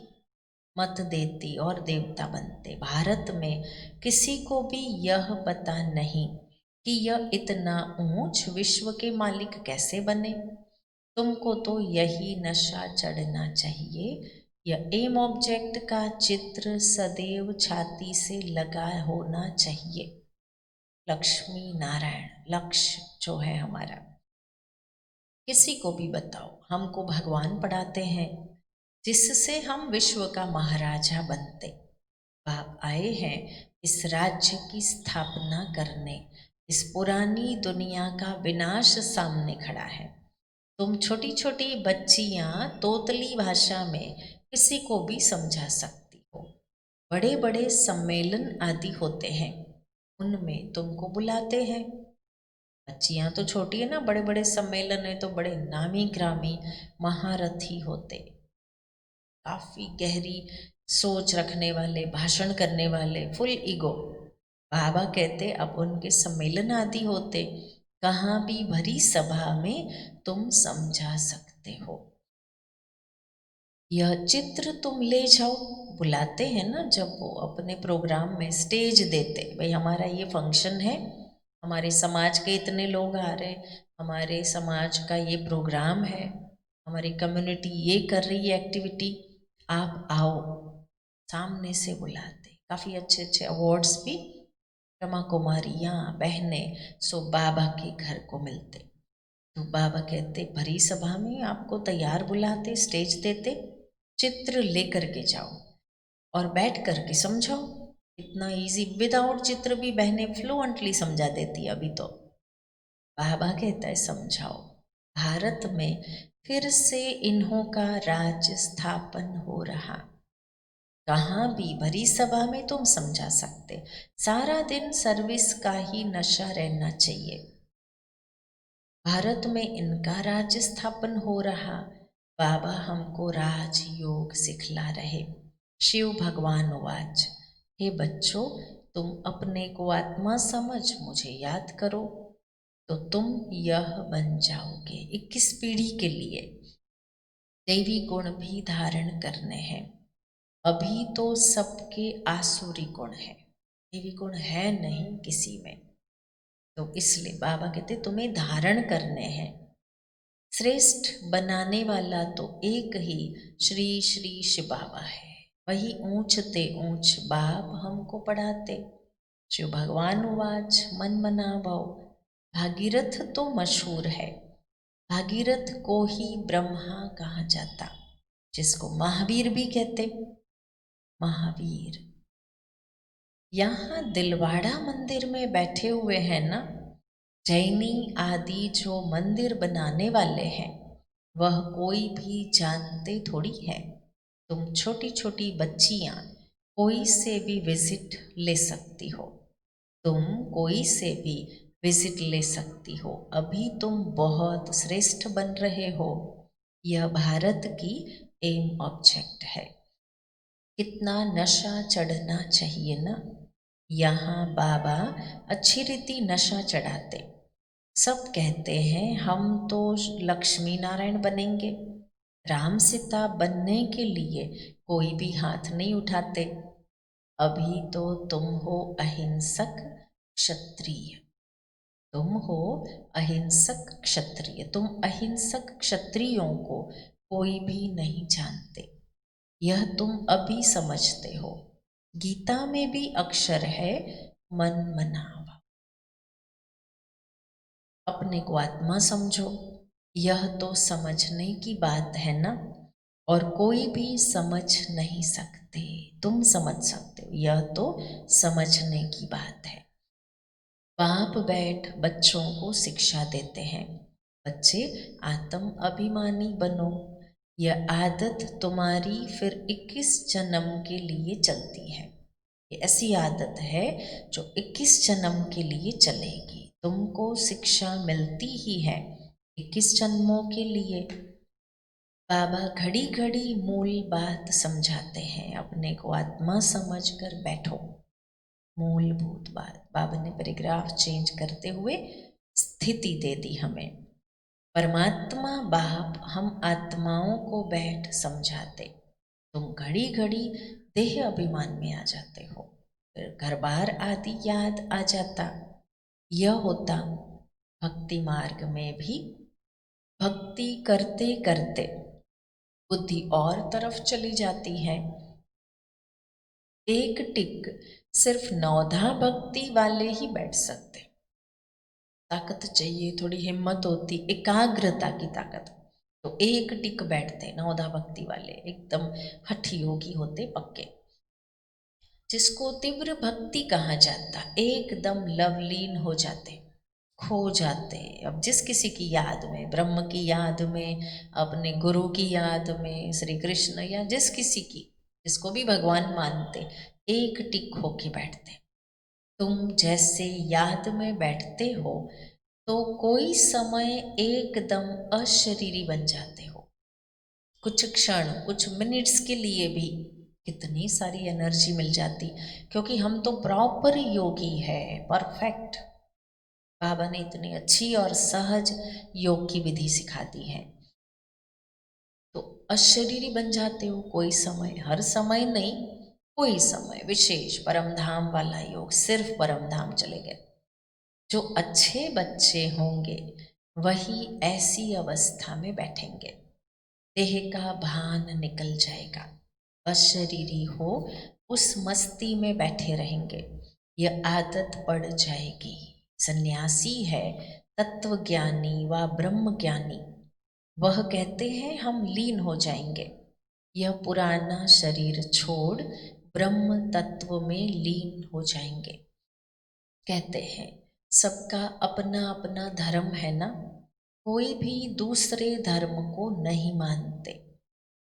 मत देती और देवता बनते। भारत में किसी को भी यह पता नहीं कि यह इतना ऊंच विश्व के मालिक कैसे बने। तुमको तो यही नशा चढ़ना चाहिए, यह एम ऑब्जेक्ट का चित्र सदैव छाती से लगा होना चाहिए। लक्ष्मी नारायण लक्ष्य जो है हमारा, किसी को भी बताओ, हमको भगवान पढ़ाते हैं जिससे हम विश्व का महाराजा बनते। बाप आए हैं इस राज्य की स्थापना करने, इस पुरानी दुनिया का विनाश सामने खड़ा है। तुम छोटी छोटी बच्चियां तोतली भाषा में किसी को भी समझा सकती हो। बड़े बड़े सम्मेलन आदि होते हैं, उनमें तुमको बुलाते हैं। बच्चियां तो छोटी है ना, बड़े बड़े सम्मेलन है तो बड़े नामी ग्रामी महारथी होते, काफी गहरी सोच रखने वाले, भाषण करने वाले, फुल ईगो। बाबा कहते अब उनके सम्मेलन आदि होते, कहाँ भी भरी सभा में तुम समझा सकते हो। यह चित्र तुम ले जाओ, बुलाते हैं ना जब वो अपने प्रोग्राम में स्टेज देते, भाई हमारा ये फंक्शन है, हमारे समाज के इतने लोग आ रहे, हमारे समाज का ये प्रोग्राम है, हमारी कम्युनिटी ये कर रही है एक्टिविटी, आप आओ। सामने से बुलाते, काफ़ी अच्छे अच्छे अवार्ड्स भी ब्रह्मा कुमारियाँ बहनें सो बाबा के घर को मिलते। तो बाबा कहते भरी सभा में आपको तैयार बुलाते, स्टेज देते, चित्र लेकर के जाओ और बैठ कर के समझाओ। इतना इजी, विदाउट चित्र भी बहनें फ्लुएंटली समझा देती अभी तो। बाबा कहता है समझाओ। भारत में फिर से इन्हों का राज्य स्थापन हो रहा, कहाँ भी भरी सभा में तुम समझा सकते। सारा दिन सर्विस का ही नशा रहना चाहिए। भारत में इनका राज्य स्थापन हो रहा, बाबा हमको राजयोग सिखला रहे। शिव भगवान उवाच, हे बच्चों तुम अपने को आत्मा समझ मुझे याद करो तो तुम यह बन जाओगे। 21 पीढ़ी के लिए दैवी गुण भी धारण करने हैं। अभी तो सबके आसुरी गुण है, देवी गुण है नहीं किसी में, तो इसलिए बाबा कहते तुम्हें धारण करने हैं। श्रेष्ठ बनाने वाला तो एक ही श्री श्री शिव बाबा है, वही ऊंचते ऊंच बाप हमको पढ़ाते। शिव भगवान उवाच मन मना भव, भागीरथ तो मशहूर है, भागीरथ को ही ब्रह्मा कहा जाता, जिसको महावीर भी कहते। महावीर यहाँ दिलवाड़ा मंदिर में बैठे हुए हैं ना, जैनी आदि जो मंदिर बनाने वाले हैं, वह कोई भी जानते थोड़ी है। तुम छोटी छोटी बच्चियां कोई से भी विजिट ले सकती हो, तुम कोई से भी विजिट ले सकती हो। अभी तुम बहुत श्रेष्ठ बन रहे हो। यह भारत की एम ऑब्जेक्ट है। कितना नशा चढ़ना चाहिए ना, यहाँ बाबा अच्छी रीति नशा चढ़ाते। सब कहते हैं हम तो लक्ष्मी नारायण बनेंगे, राम सीता बनने के लिए कोई भी हाथ नहीं उठाते। अभी तो तुम हो अहिंसक क्षत्रिय, तुम हो अहिंसक क्षत्रिय, तुम अहिंसक क्षत्रियों को कोई भी नहीं जानते, यह तुम अभी समझते हो। गीता में भी अक्षर है मन मनावा। अपने को आत्मा समझो, यह तो समझने की बात है ना, और कोई भी समझ नहीं सकते, तुम समझ सकते हो, यह तो समझने की बात है। बाप बैठ बच्चों को शिक्षा देते हैं, बच्चे आत्म अभिमानी बनो, यह आदत तुम्हारी फिर 21 जन्म के लिए चलती है। ये ऐसी आदत है जो 21 जन्म के लिए चलेगी। तुमको शिक्षा मिलती ही है 21 जन्मों के लिए। बाबा घड़ी घड़ी मूल बात समझाते हैं, अपने को आत्मा समझकर बैठो। मूलभूत बात बाबा ने पैराग्राफ चेंज करते हुए स्थिति दे दी हमें। परमात्मा बाप हम आत्माओं को बैठ समझाते, तुम घड़ी घड़ी देह अभिमान में आ जाते हो, फिर घर बार आदि याद आ जाता। यह होता भक्ति मार्ग में भी, भक्ति करते करते बुद्धि और तरफ चली जाती है। एक टिक सिर्फ नौधा भक्ति वाले ही बैठ सकते, ताकत चाहिए, थोड़ी हिम्मत होती, एकाग्रता की ताकत, तो एक टिक बैठते नौधा भक्ति वाले, एकदम हठ योगी होते पक्के, जिसको तीव्र भक्ति कहा जाता, एकदम लवलीन हो जाते, खो जाते। अब जिस किसी की याद में, ब्रह्म की याद में, अपने गुरु की याद में, श्री कृष्ण या जिस किसी की, जिसको भी भगवान मानते, एक टिक होके बैठते। तुम जैसे याद में बैठते हो तो कोई समय एकदम अशरीरी बन जाते हो, कुछ क्षण कुछ मिनट्स के लिए भी कितनी सारी एनर्जी मिल जाती, क्योंकि हम तो प्रॉपर योगी है, परफेक्ट। बाबा ने इतनी अच्छी और सहज योग की विधि सिखा दी है, तो अशरीरी बन जाते हो कोई समय, हर समय नहीं, कोई समय विशेष परम धाम वाला योग, सिर्फ परम धाम चले गए। जो अच्छे बच्चे होंगे वही ऐसी अवस्था में बैठेंगे, देह का भान निकल जाएगा, अशरीरी हो उस मस्ती में बैठे रहेंगे, यह आदत पड़ जाएगी। सन्यासी है तत्वज्ञानी व ब्रह्म ज्ञानी, वह कहते हैं हम लीन हो जाएंगे, यह पुराना शरीर छोड़ ब्रह्म तत्व में लीन हो जाएंगे। कहते हैं सबका अपना अपना धर्म है ना, कोई भी दूसरे धर्म को नहीं मानते।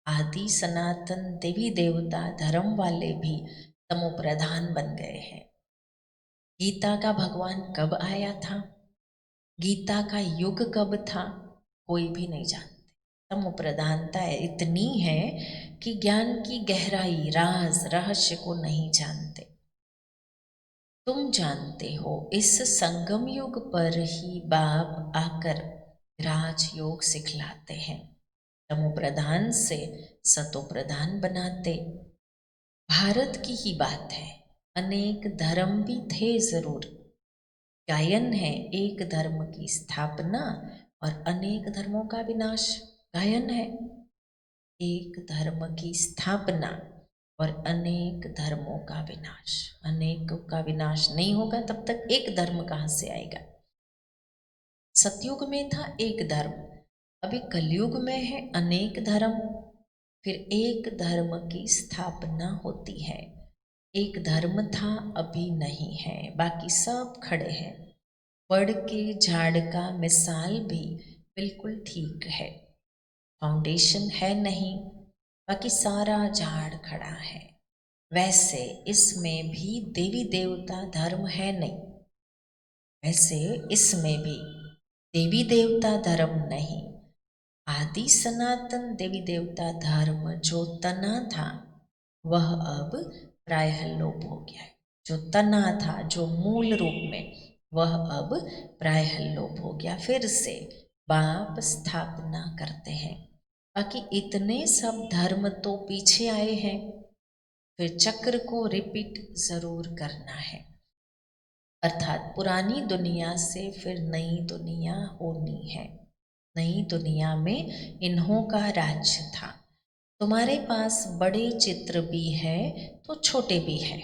आदि सनातन देवी देवता धर्म वाले भी तमो प्रधान बन गए हैं। गीता का भगवान कब आया था, गीता का युग कब था, कोई भी नहीं जानते। तमो प्रधानता इतनी है कि ज्ञान की गहराई, राज रहस्य को नहीं जानते। तुम जानते हो इस संगम युग पर ही बाप आकर राजयोग सिखलाते हैं, तमो प्रधान से सतो प्रधान बनाते। भारत की ही बात है, अनेक धर्म भी थे जरूर, गायन है एक धर्म की स्थापना और अनेक धर्मों का विनाश। गायन है एक धर्म की स्थापना और अनेक धर्मों का विनाश। अनेक का विनाश नहीं होगा तब तक एक धर्म कहाँ से आएगा। सतयुग में था एक धर्म, अभी कलयुग में है अनेक धर्म, फिर एक धर्म की स्थापना होती है। एक धर्म था अभी नहीं है, बाकी सब खड़े हैं। बड़ के झाड़ का मिसाल भी बिल्कुल ठीक है, फाउंडेशन है नहीं, बाकी सारा झाड़ खड़ा है। वैसे इसमें भी देवी देवता धर्म है नहीं, वैसे इसमें भी देवी देवता धर्म नहीं, आदि सनातन देवी देवता धर्म जो तना था वह अब प्रायः लोप हो गया है। जो तना था, जो मूल रूप में, वह अब प्रायः लोप हो गया। फिर से बाप स्थापना करते हैं। बाकी इतने सब धर्म तो पीछे आए हैं, फिर चक्र को रिपीट जरूर करना है। अर्थात पुरानी दुनिया से फिर नई दुनिया होनी है। नई दुनिया में इन्हों का राज्य था। तुम्हारे पास बड़े चित्र भी है तो छोटे भी है।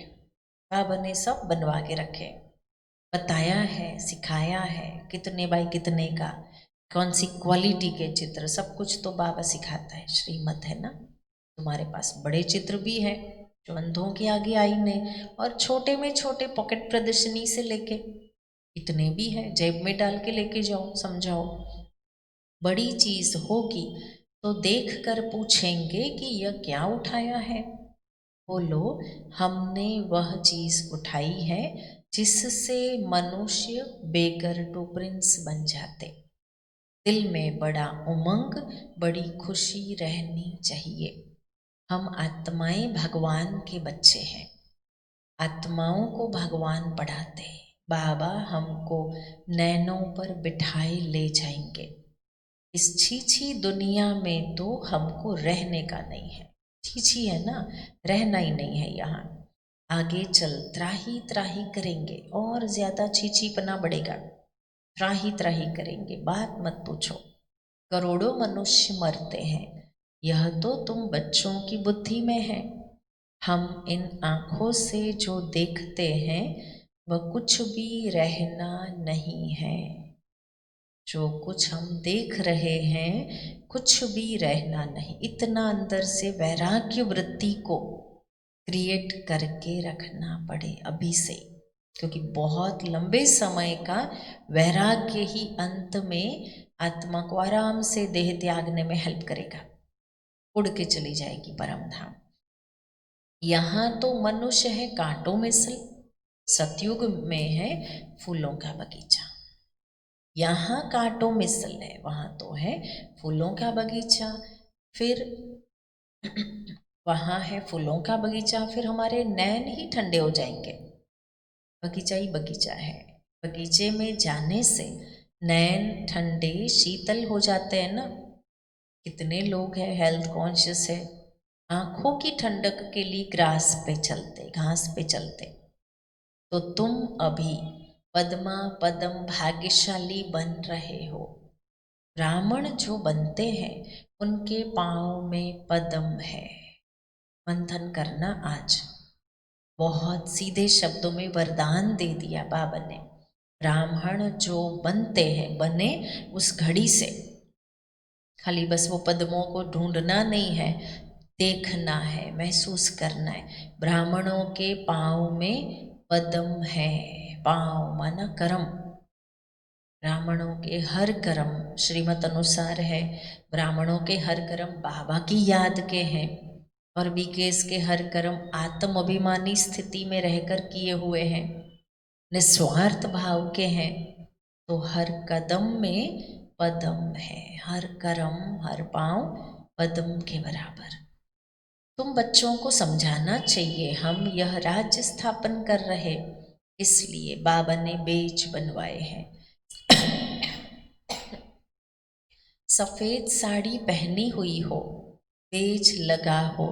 बाबा ने सब बनवा के रखे, बताया है, सिखाया है, कितने बाई कितने का, कौन सी क्वालिटी के चित्र, सब कुछ तो बाबा सिखाता है। श्रीमत है ना। तुम्हारे पास बड़े चित्र भी है जो अंधों के आगे आईने, और छोटे में छोटे पॉकेट प्रदर्शनी से लेके इतने भी है, जेब में डाल के लेके जाओ, समझाओ। बड़ी चीज होगी तो देख कर पूछेंगे कि यह क्या उठाया है। बोलो, हमने वह चीज उठाई है जिससे मनुष्य बेगर टू प्रिंस बन जाते। दिल में बड़ा उमंग, बड़ी खुशी रहनी चाहिए। हम आत्माएं भगवान के बच्चे हैं। आत्माओं को भगवान पढ़ाते हैं। बाबा हमको नैनों पर बिठाए ले जाएंगे। इस छीछी दुनिया में तो हमको रहने का नहीं है। छीछी है ना, रहना ही नहीं है यहाँ। आगे चल त्राही त्राही करेंगे और ज्यादा छीछीपना बढ़ेगा। त्राही त्राही करेंगे, बात मत पूछो। करोड़ों मनुष्य मरते हैं, यह तो तुम बच्चों की बुद्धि में है। हम इन आँखों से जो देखते हैं वह कुछ भी रहना नहीं है। जो कुछ हम देख रहे हैं कुछ भी रहना नहीं। इतना अंदर से वैराग्य वृत्ति को क्रिएट करके रखना पड़े अभी से, क्योंकि बहुत लंबे समय का वैराग्य ही अंत में आत्मा को आराम से देह त्यागने में हेल्प करेगा। उड़ के चली जाएगी परम धाम। यहाँ तो मनुष्य है कांटों में से, सतयुग में है फूलों का बगीचा। यहाँ कांटों में सल है, वहाँ तो है फूलों का बगीचा। फिर वहाँ है फूलों का बगीचा, फिर हमारे नैन ही ठंडे हो जाएंगे। बगीचा ही बगीचा है। बगीचे में जाने से नैन ठंडे शीतल हो जाते हैं ना। कितने लोग हैं हेल्थ कॉन्शियस है, आंखों की ठंडक के लिए ग्रास पे चलते, घास पे चलते। तो तुम अभी पद्मा पदम भाग्यशाली बन रहे हो। ब्राह्मण जो बनते हैं उनके पाँव में पद्म है। मंथन करना आज। बहुत सीधे शब्दों में वरदान दे दिया बाबा ने। ब्राह्मण जो बनते हैं, बने उस घड़ी से। खाली बस वो पद्मों को ढूंढना नहीं है, देखना है, महसूस करना है। ब्राह्मणों के पाँव में पद्म है। पाँव माना कर्म। ब्राह्मणों के हर कर्म श्रीमत अनुसार है। ब्राह्मणों के हर कर्म बाबा की याद के हैं, और बीकेस के हर कर्म आत्म अभिमानी स्थिति में रहकर किए हुए हैं, निस्वार्थ भाव के हैं। तो हर कदम में पद्म है, हर कर्म हर पाँव पद्म के बराबर। तुम बच्चों को समझाना चाहिए, हम यह राज्य स्थापन कर रहे, इसलिए बाबा ने बेज बनवाए हैं। सफेद साड़ी पहनी हुई हो, बेज लगा हो,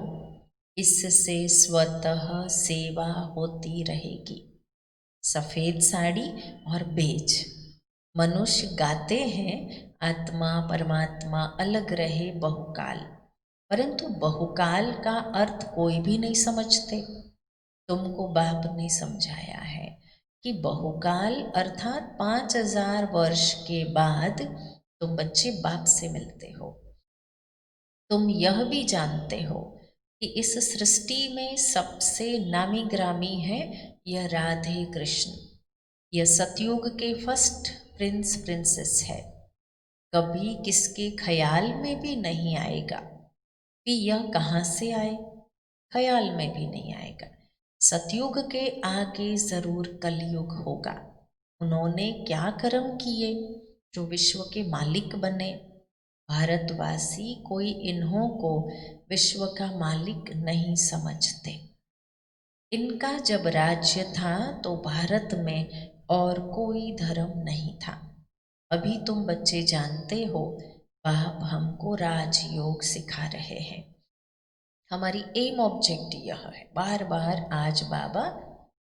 इससे स्वतः सेवा होती रहेगी। सफेद साड़ी और बेज। मनुष्य गाते हैं आत्मा परमात्मा अलग रहे बहुकाल, परंतु बहुकाल का अर्थ कोई भी नहीं समझते। तुमको बाप ने समझाया है कि बहुकाल अर्थात 5000 वर्ष के बाद तुम बच्चे बाप से मिलते हो। तुम यह भी जानते हो कि इस सृष्टि में सबसे नामी ग्रामी है यह राधे कृष्ण। यह सतयुग के फर्स्ट प्रिंस प्रिंसेस है। कभी किसके ख्याल में भी नहीं आएगा कि यह कहाँ से आए, ख्याल में भी नहीं आएगा। सतयुग के आगे जरूर कलयुग होगा। उन्होंने क्या कर्म किए जो विश्व के मालिक बने। भारतवासी कोई इन्हों को विश्व का मालिक नहीं समझते। इनका जब राज्य था तो भारत में और कोई धर्म नहीं था। अभी तुम बच्चे जानते हो, बाप हमको राजयोग सिखा रहे हैं। हमारी एम ऑब्जेक्ट यह है, बार बार आज बाबा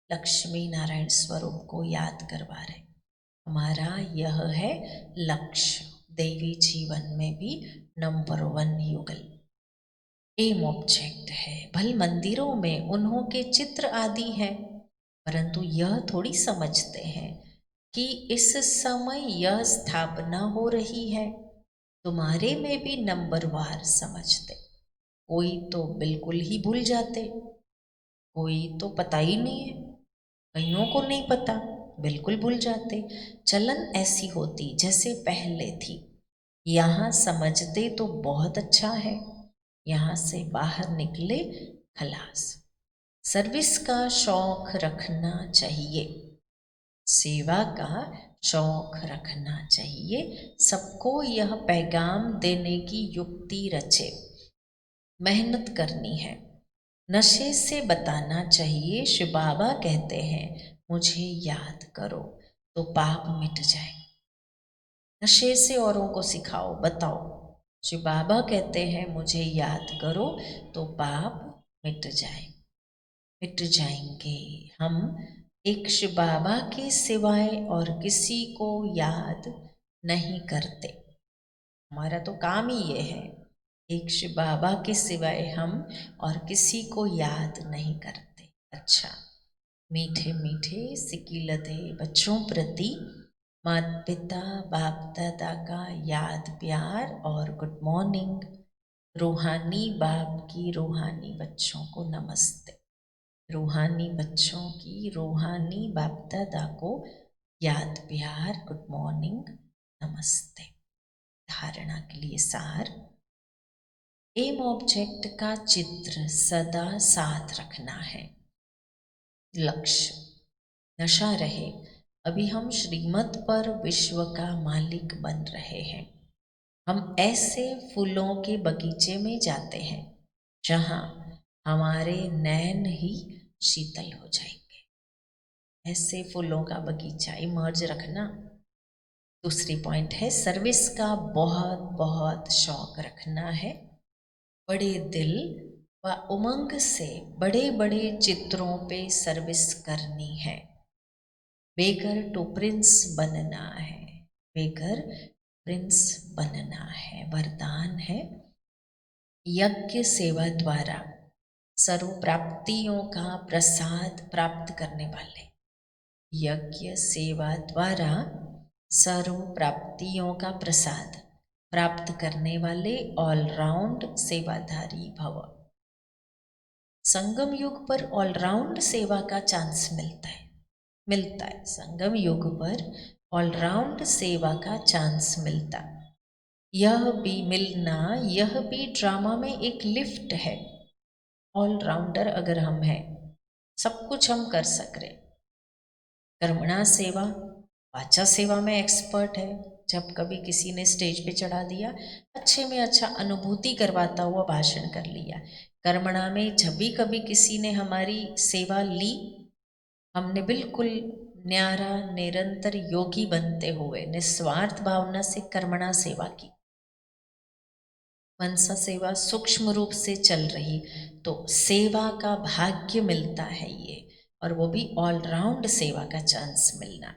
लक्ष्मी नारायण स्वरूप को याद करवा रहे। हमारा यह है लक्ष्य, देवी जीवन में भी नंबर 1 युगल एम ऑब्जेक्ट है। भल मंदिरों में उन्हों के चित्र आदि हैं, परंतु यह थोड़ी समझते हैं कि इस समय यह स्थापना हो रही है। तुम्हारे में भी नंबरवार समझते, कोई तो बिल्कुल ही भूल जाते, कोई तो पता ही नहीं है, कईयों को नहीं पता, बिल्कुल भूल जाते। चलन ऐसी होती जैसे पहले थी। यहाँ समझते तो बहुत अच्छा है, यहाँ से बाहर निकले खलास। सर्विस का शौक रखना चाहिए, सेवा का शौक रखना चाहिए। सबको यह पैगाम देने की युक्ति रचे, मेहनत करनी है। नशे से बताना चाहिए। शिव बाबा कहते हैं मुझे याद करो तो पाप मिट जाए। नशे से औरों को सिखाओ, बताओ। शिव बाबा कहते हैं मुझे याद करो तो पाप मिट जाए, मिट जाएंगे। हम एक शिव बाबा के सिवाय और किसी को याद नहीं करते। हमारा तो काम ही ये है, एक शिव बाबा के सिवाय हम और किसी को याद नहीं करते। अच्छा, मीठे मीठे सिकीलते बच्चों प्रति माता पिता बाप दादा का याद प्यार और गुड मॉर्निंग। रूहानी बाप की रूहानी बच्चों को नमस्ते। रूहानी बच्चों की रूहानी बाप दादा को याद प्यार, गुड मॉर्निंग, नमस्ते। धारणा के लिए सार, एम ऑब्जेक्ट का चित्र सदा साथ रखना है। लक्ष्य नशा रहे। अभी हम श्रीमत पर विश्व का मालिक बन रहे हैं। हम ऐसे फूलों के बगीचे में जाते हैं जहाँ हमारे नैन ही शीतल हो जाएंगे। ऐसे फूलों का बगीचा इमर्ज रखना। दूसरी पॉइंट है सर्विस का बहुत बहुत शौक रखना है। बड़े दिल व उमंग से बड़े बड़े चित्रों पे सर्विस करनी है। बेगर टू प्रिंस बनना है, बेगर प्रिंस बनना है। वरदान है यज्ञ सेवा द्वारा सर्व प्राप्तियों का प्रसाद प्राप्त करने वाले। यज्ञ सेवा द्वारा सर्व प्राप्तियों का प्रसाद प्राप्त करने वाले ऑलराउंड सेवाधारी भव। संगम युग पर ऑलराउंड सेवा का चांस मिलता है, संगम युग पर ऑलराउंड सेवा का चांस मिलता। यह भी मिलना, यह भी ड्रामा में एक लिफ्ट है। ऑलराउंडर अगर हम हैं, सब कुछ हम कर सक रहे। कर्मणा सेवा, वाचा सेवा में एक्सपर्ट है। जब कभी किसी ने स्टेज पे चढ़ा दिया, अच्छे में अच्छा अनुभूति करवाता हुआ भाषण कर लिया। कर्मणा में जब भी कभी किसी ने हमारी सेवा ली, हमने बिल्कुल न्यारा निरंतर योगी बनते हुए निस्वार्थ भावना से कर्मणा सेवा की। मनसा सेवा सूक्ष्म रूप से चल रही तो सेवा का भाग्य मिलता है ये, और वो भी ऑलराउंड सेवा का चांस मिलना।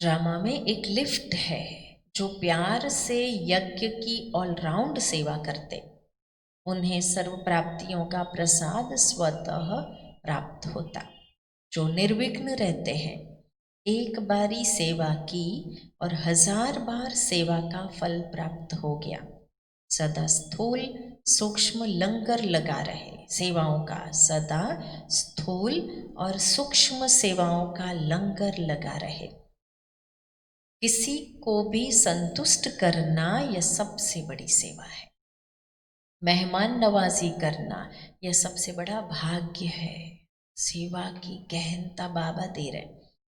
ड्रामा में एक लिफ्ट है, जो प्यार से यज्ञ की ऑलराउंड सेवा करते, उन्हें सर्व प्राप्तियों का प्रसाद स्वतः प्राप्त होता। जो निर्विघ्न रहते हैं, एक बारी सेवा की और 1000 बार सेवा का फल प्राप्त हो गया। सदा स्थूल सूक्ष्म लंगर लगा रहे सेवाओं का, सदा स्थूल और सूक्ष्म सेवाओं का लंगर लगा रहे। किसी को भी संतुष्ट करना यह सबसे बड़ी सेवा है। मेहमान नवाजी करना यह सबसे बड़ा भाग्य है। सेवा की गहनता बाबा दे रहे,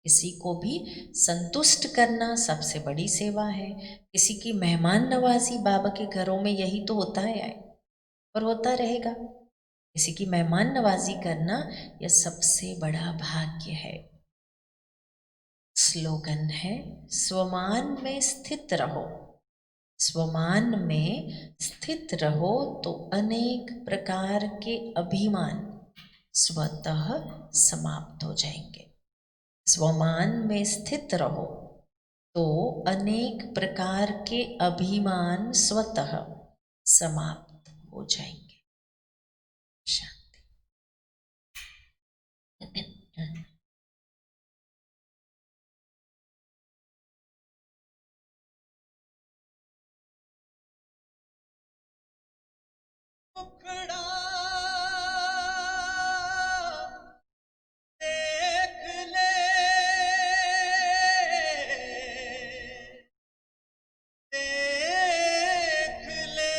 किसी को भी संतुष्ट करना सबसे बड़ी सेवा है। किसी की मेहमान नवाजी बाबा के घरों में यही तो होता है और होता रहेगा। किसी की मेहमान नवाजी करना यह सबसे बड़ा भाग्य है। स्लोगन है, स्वमान में स्थित रहो। स्वमान में स्थित रहो तो अनेक प्रकार के अभिमान स्वतः समाप्त हो जाएंगे। स्वमान में स्थित रहो तो अनेक प्रकार के अभिमान स्वतः समाप्त हो जाएंगे। शांति। मुखड़ा देख ले, देख ले,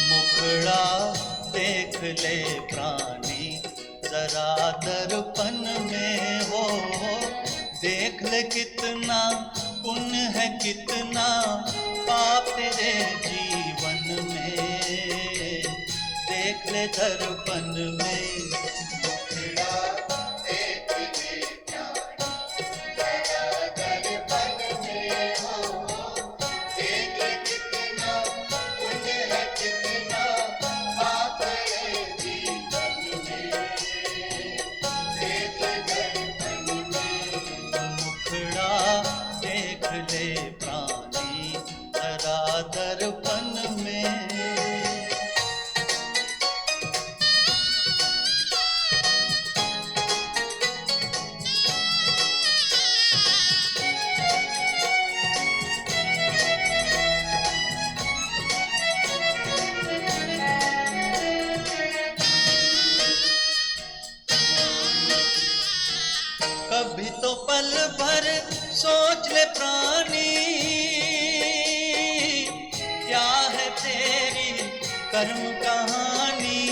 मुखड़ा देख ले प्राणी जरा दर्पण में हो। देख ले कितना पुण्य है, कितना पाप तेरे जीवन में। देख ले दर्पण में। मुखड़ा देख ले प्राणी जरा दर्पण में हो। देख ले कितना पुण्य है, कितना पाप है जीवन में। देख ले दर्पण में। मुखड़ा देख ले प्राणी जरा दर्पण में। कभी तो पल भर सोच ले प्राणी, क्या है तेरी कर्म कहानी।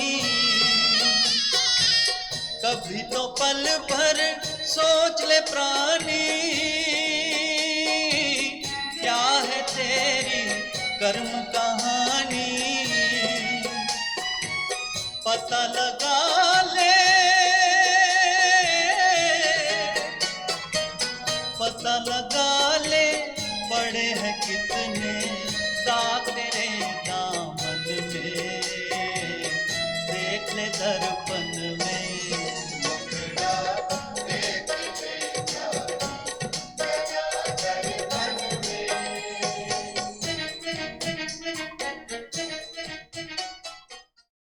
कभी तो पल भर सोच ले प्राणी, क्या है तेरी कर्म कहानी। पता लगा ले, पता लगा ले, पड़े हैं कितने दाग तेरे दामन में। देख ले दर्पण